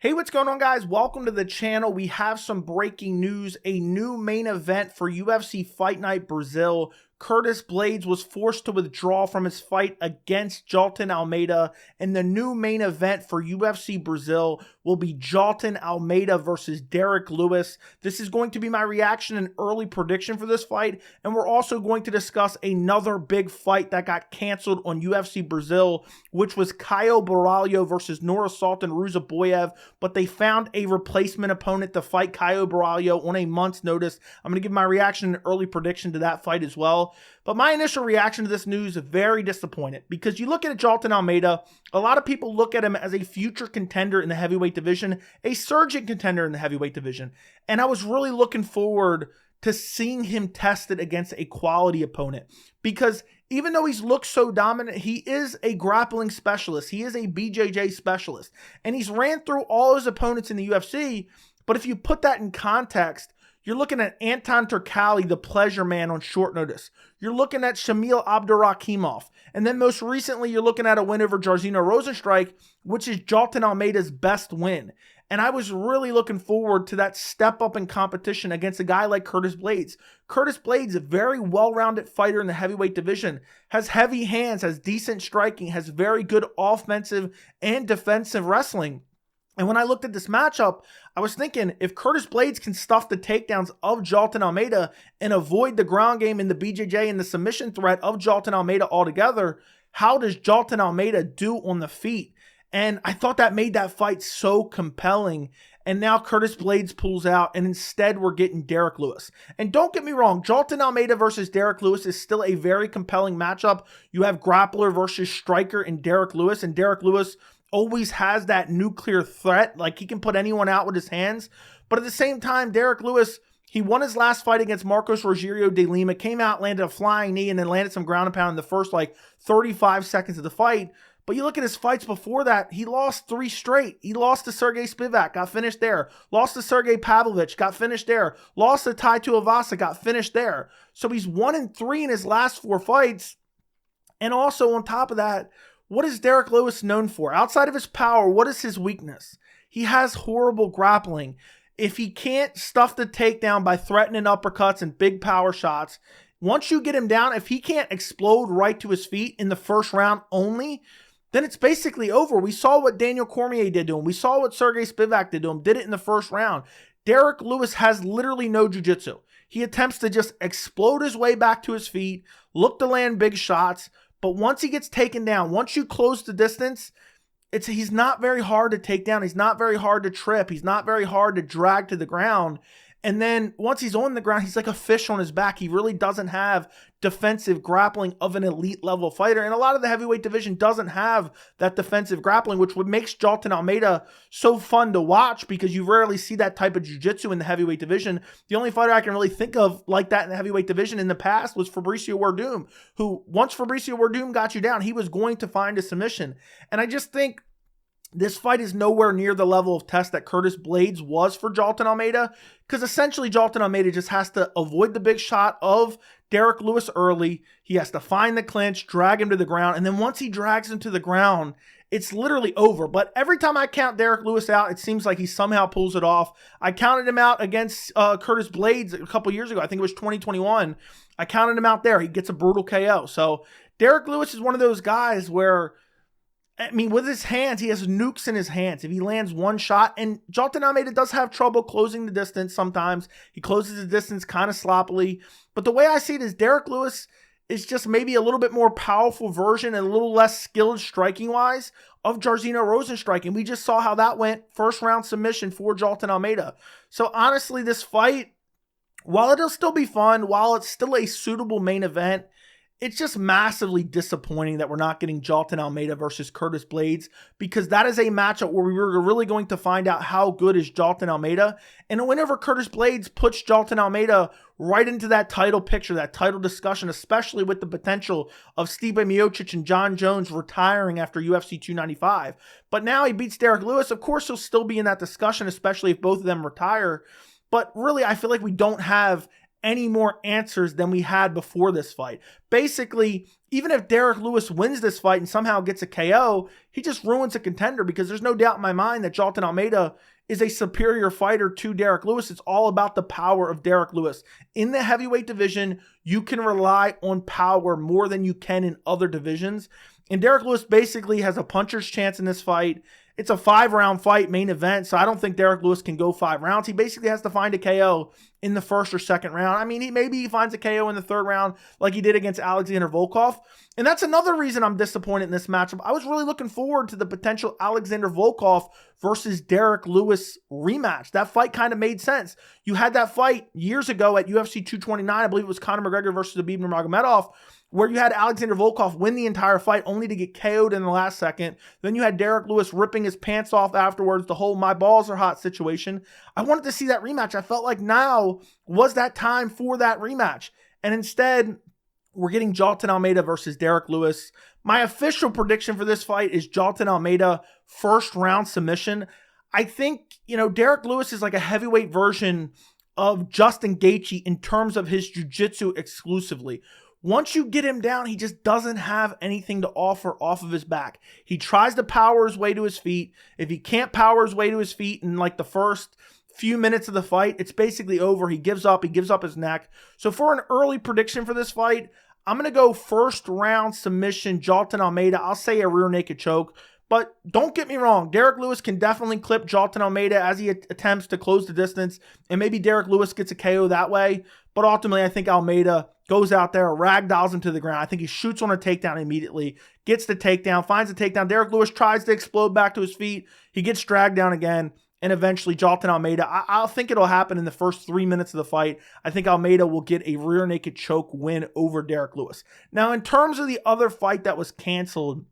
Hey, what's going on, guys? Welcome to the channel. We have some breaking news. A new main event for UFC Fight Night Brazil. Curtis Blaydes was forced to withdraw from his fight against Jailton Almeida, and the new main event for UFC Brazil will be Jailton Almeida versus Derrick Lewis. This is going to be my reaction and early prediction for this fight, and we're also going to discuss another big fight that got canceled on UFC Brazil, which was Caio Borralho versus Nursultan Ruziboyev, but they found a replacement opponent to fight Caio Borralho on a month's notice. I'm going to give my reaction and early prediction to that fight as well. But my initial reaction to this news is very disappointed, because you look at Jailton Almeida, a lot of people look at him as a future contender in the heavyweight division, a surging contender in the heavyweight division. And I was really looking forward to seeing him tested against a quality opponent, because even though he's looked so dominant, he is a grappling specialist. He is a BJJ specialist, and he's ran through all his opponents in the UFC. But if you put that in context, you're looking at Anton Turkalj, the pleasure man, on short notice. You're looking at Shamil Abdurakhimov. And then most recently, you're looking at a win over Jairzinho Rozenstruik, which is Jailton Almeida's best win. And I was really looking forward to that step up in competition against a guy like Curtis Blaydes. Curtis Blaydes, a very well-rounded fighter in the heavyweight division, has heavy hands, has decent striking, has very good offensive and defensive wrestling. And when I looked at this matchup, I was thinking, if Curtis Blaydes can stuff the takedowns of Jailton Almeida and avoid the ground game in the BJJ and the submission threat of Jailton Almeida altogether, how does Jailton Almeida do on the feet? And I thought that made that fight so compelling. And now Curtis Blaydes pulls out, and instead we're getting Derrick Lewis. And don't get me wrong, Jailton Almeida versus Derrick Lewis is still a very compelling matchup. You have grappler versus striker in Derrick Lewis, and Derrick Lewis always has that nuclear threat. Like, he can put anyone out with his hands. But at the same time, Derrick Lewis, he won his last fight against Marcos Rogerio de Lima, came out, landed a flying knee, and then landed some ground and pound in the first 35 seconds of the fight. But you look at his fights before that, he lost 3 straight. He lost to Sergey Spivak, got finished there. Lost to Sergey Pavlovich, got finished there. Lost to Tai Tuivasa, got finished there. So he's 1-3 in his last 4 fights. And also on top of that, what is Derrick Lewis known for? Outside of his power, what is his weakness? He has horrible grappling. If he can't stuff the takedown by threatening uppercuts and big power shots, once you get him down, if he can't explode right to his feet in the first round only, then it's basically over. We saw what Daniel Cormier did to him. We saw what Sergey Spivak did to him. Did it in the first round. Derrick Lewis has literally no jiu-jitsu. He attempts to just explode his way back to his feet, look to land big shots. But once he gets taken down, once you close the distance, he's not very hard to take down. He's not very hard to trip. He's not very hard to drag to the ground. And then once he's on the ground, he's like a fish on his back. He really doesn't have defensive grappling of an elite level fighter. And a lot of the heavyweight division doesn't have that defensive grappling, which makes Jailton Almeida so fun to watch, because you rarely see that type of jiu-jitsu in the heavyweight division. The only fighter I can really think of like that in the heavyweight division in the past was Fabricio Werdum, who once Fabricio Werdum got you down, he was going to find a submission. And I just think this fight is nowhere near the level of test that Curtis Blaydes was for Jailton Almeida, because essentially Jailton Almeida just has to avoid the big shot of Derrick Lewis early. He has to find the clinch, drag him to the ground, and then once he drags him to the ground, it's literally over. But every time I count Derrick Lewis out, it seems like he somehow pulls it off. I counted him out against Curtis Blaydes a couple years ago. I think it was 2021. I counted him out there. He gets a brutal KO. So Derrick Lewis is one of those guys where, I mean, with his hands, he has nukes in his hands. If he lands one shot, and Jailton Almeida does have trouble closing the distance sometimes. He closes the distance kind of sloppily. But the way I see it is Derrick Lewis is just maybe a little bit more powerful version and a little less skilled striking-wise of Jairzinho Rozenstruik. And we just saw how that went. First round submission for Jailton Almeida. So honestly, this fight, while it'll still be fun, while it's still a suitable main event, it's just massively disappointing that we're not getting Jailton Almeida versus Curtis Blaydes, because that is a matchup where we were really going to find out how good is Jailton Almeida. And whenever Curtis Blaydes puts Jailton Almeida right into that title picture, that title discussion, especially with the potential of Stipe Miocic and John Jones retiring after UFC 295. But now he beats Derrick Lewis. Of course, he'll still be in that discussion, especially if both of them retire. But really, I feel like we don't have any more answers than we had before this fight. Basically, even if Derrick Lewis wins this fight and somehow gets a KO, he just ruins a contender, because there's no doubt in my mind that Jailton Almeida is a superior fighter to Derrick Lewis. It's all about the power of Derrick Lewis. In the heavyweight division, you can rely on power more than you can in other divisions. And Derrick Lewis basically has a puncher's chance in this fight. It's a 5-round fight, main event, so I don't think Derrick Lewis can go 5 rounds. He basically has to find a KO in the first or second round. I mean, maybe he finds a KO in the third round like he did against Alexander Volkov. And that's another reason I'm disappointed in this matchup. I was really looking forward to the potential Alexander Volkov versus Derrick Lewis rematch. That fight kind of made sense. You had that fight years ago at UFC 229. I believe it was Conor McGregor versus Khabib Nurmagomedov, where you had Alexander Volkov win the entire fight only to get KO'd in the last second. Then you had Derrick Lewis ripping his pants off afterwards, the whole "my balls are hot" situation. I wanted to see that rematch. I felt like now was that time for that rematch. And instead, we're getting Jailton Almeida versus Derrick Lewis. My official prediction for this fight is Jailton Almeida first round submission. I think, Derrick Lewis is like a heavyweight version of Justin Gaethje in terms of his jiu-jitsu exclusively. Once you get him down, he just doesn't have anything to offer off of his back. He tries to power his way to his feet. If he can't power his way to his feet in like the first few minutes of the fight, it's basically over. He gives up his neck. So for an early prediction for this fight, I'm going to go first round submission, Jailton Almeida. I'll say a rear naked choke. But don't get me wrong, Derrick Lewis can definitely clip Jailton Almeida as he attempts to close the distance, and maybe Derrick Lewis gets a KO that way. But ultimately, I think Almeida goes out there, ragdolls him to the ground. I think he shoots on a takedown immediately, gets the takedown, finds the takedown. Derrick Lewis tries to explode back to his feet. He gets dragged down again, and eventually Jailton Almeida, I think it'll happen in the first 3 minutes of the fight. I think Almeida will get a rear naked choke win over Derrick Lewis. Now, in terms of the other fight that was canceled,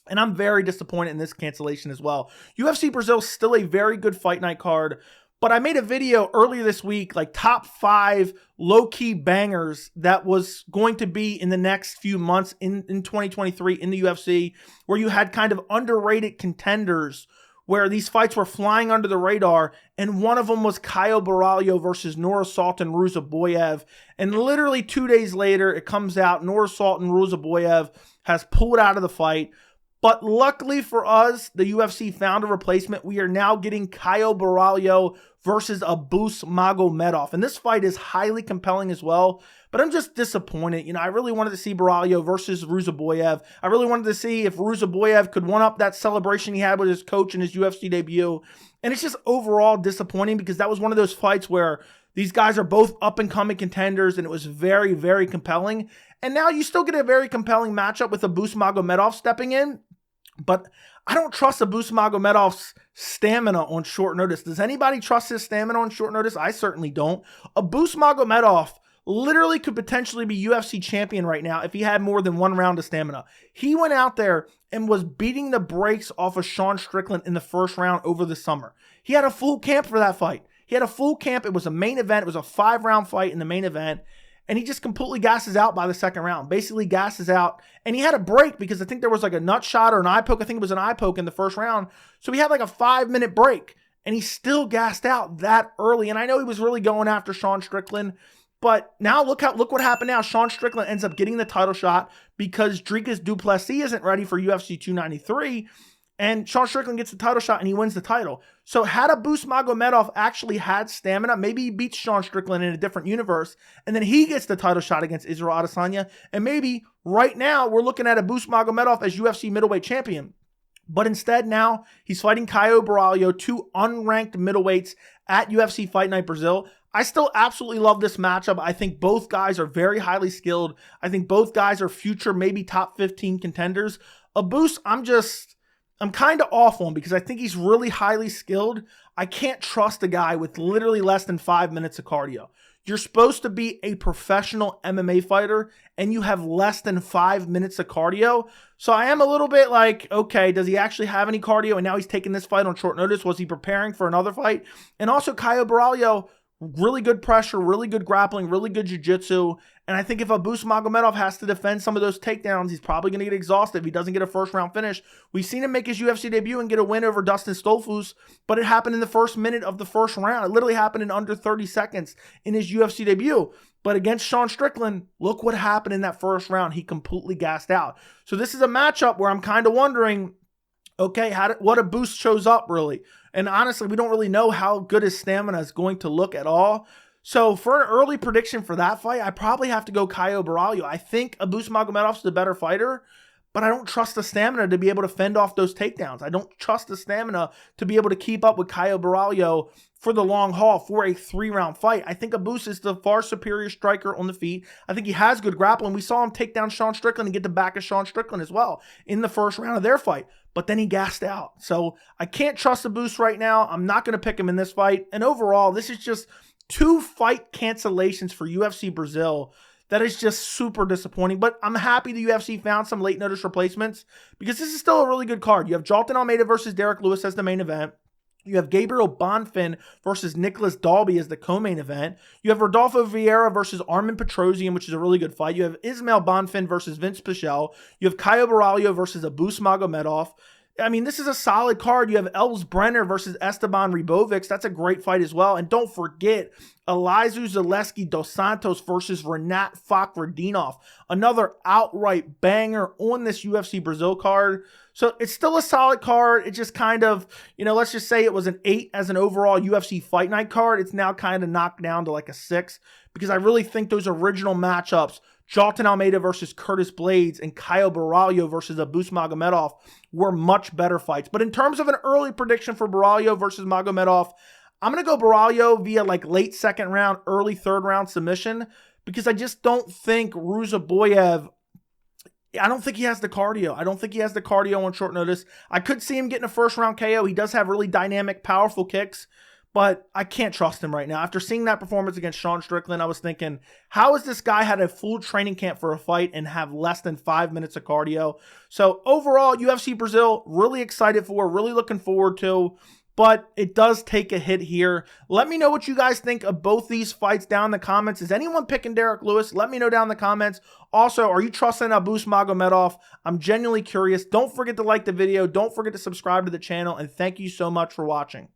and I'm very disappointed in this cancellation as well. UFC Brazil is still a very good fight night card, but I made a video earlier this week, like top 5 low-key bangers that was going to be in the next few months in 2023 in the UFC, where you had kind of underrated contenders where these fights were flying under the radar, and one of them was Caio Borralho versus Nursultan Ruziboyev. And literally 2 days later, it comes out Nursultan Ruziboyev has pulled out of the fight. But luckily for us, the UFC found a replacement. We are now getting Caio Borralho versus Abus Magomedov. And this fight is highly compelling as well. But I'm just disappointed. I really wanted to see Borralho versus Ruziboyev. I really wanted to see if Ruziboyev could one-up that celebration he had with his coach in his UFC debut. And it's just overall disappointing, because that was one of those fights where these guys are both up-and-coming contenders, and it was very, very compelling. And now you still get a very compelling matchup with Abus Magomedov stepping in. But I don't trust Abus Magomedov's stamina on short notice. Does anybody trust his stamina on short notice? I certainly don't. Abus Magomedov literally could potentially be UFC champion right now if he had more than 1 round of stamina. He went out there and was beating the brakes off of Sean Strickland in the first round over the summer. He had a full camp for that fight. He had a full camp. It was a main event. It was a 5-round fight in the main event. And he just completely gasses out by the second round. Basically gasses out. And he had a break because I think there was like a nut shot or an eye poke. I think it was an eye poke in the first round. So he had like a 5-minute break. And he still gassed out that early. And I know he was really going after Sean Strickland. But now look what happened now. Sean Strickland ends up getting the title shot because Dricus du Plessis isn't ready for UFC 293. And Sean Strickland gets the title shot and he wins the title. So had Abus Magomedov actually had stamina, maybe he beats Sean Strickland in a different universe, and then he gets the title shot against Israel Adesanya. And maybe right now we're looking at Abus Magomedov as UFC middleweight champion. But instead now he's fighting Caio Borralho, 2 unranked middleweights at UFC Fight Night Brazil. I still absolutely love this matchup. I think both guys are very highly skilled. I think both guys are future, maybe top 15 contenders. Abus, I'm kind of off on because I think he's really highly skilled. I can't trust a guy with literally less than 5 minutes of cardio. You're supposed to be a professional MMA fighter and you have less than 5 minutes of cardio. So I am a little bit like, okay, does he actually have any cardio? And now he's taking this fight on short notice. Was he preparing for another fight? And also Caio Borralho Really good pressure, really good grappling, really good jiu-jitsu. And I think if Abus Magomedov has to defend some of those takedowns, he's probably going to get exhausted if he doesn't get a first-round finish. We've seen him make his UFC debut and get a win over Dustin Stolfus, but it happened in the first minute of the first round. It literally happened in under 30 seconds in his UFC debut. But against Sean Strickland, look what happened in that first round. He completely gassed out. So this is a matchup where I'm kind of wondering, okay, what Abus shows up really. And honestly, we don't really know how good his stamina is going to look at all. So for an early prediction for that fight, I probably have to go Caio Borralho. I think Abus Magomedov's the better fighter, but I don't trust the stamina to be able to fend off those takedowns. I don't trust the stamina to be able to keep up with Caio Borralho for the long haul for a 3-round fight. I think Abus is the far superior striker on the feet. I think he has good grappling. We saw him take down Sean Strickland and get the back of Sean Strickland as well in the first round of their fight. But then he gassed out. So I can't trust Abus right now. I'm not going to pick him in this fight. And overall, this is just 2 fight cancellations for UFC Brazil. That is just super disappointing. But I'm happy the UFC found some late notice replacements because this is still a really good card. You have Jailton Almeida versus Derrick Lewis as the main event. You have Gabriel Bonfim versus Nicholas Dalby as the co-main event. You have Rodolfo Vieira versus Armin Petrosian, which is a really good fight. You have Ismail Bonfim versus Vince Pichel. You have Caio Borralho versus Abus Magomedov. I mean, this is a solid card. You have Els Brenner versus Esteban Ribovics. That's a great fight as well. And don't forget, Elizeu Zaleski dos Santos versus Renat Fakhretdinov. Another outright banger on this UFC Brazil card. So it's still a solid card. It just kind of, let's just say it was an 8 as an overall UFC Fight Night card. It's now kind of knocked down to like a 6 because I really think those original matchups, Jailton Almeida versus Curtis Blaydes and Caio Borralho versus Abus Magomedov, were much better fights. But in terms of an early prediction for Borralho versus Magomedov, I'm going to go Borralho via like late 2nd round, early 3rd round submission because I just don't think Ruzaboyev, I don't think he has the cardio. I don't think he has the cardio on short notice. I could see him getting a 1st round KO. He does have really dynamic, powerful kicks, but I can't trust him right now. After seeing that performance against Sean Strickland, I was thinking, how has this guy had a full training camp for a fight and have less than 5 minutes of cardio? So overall, UFC Brazil, really excited for, really looking forward to, but it does take a hit here. Let me know what you guys think of both these fights down in the comments. Is anyone picking Derrick Lewis? Let me know down in the comments. Also, are you trusting Abus Magomedov? I'm genuinely curious. Don't forget to like the video. Don't forget to subscribe to the channel, and thank you so much for watching.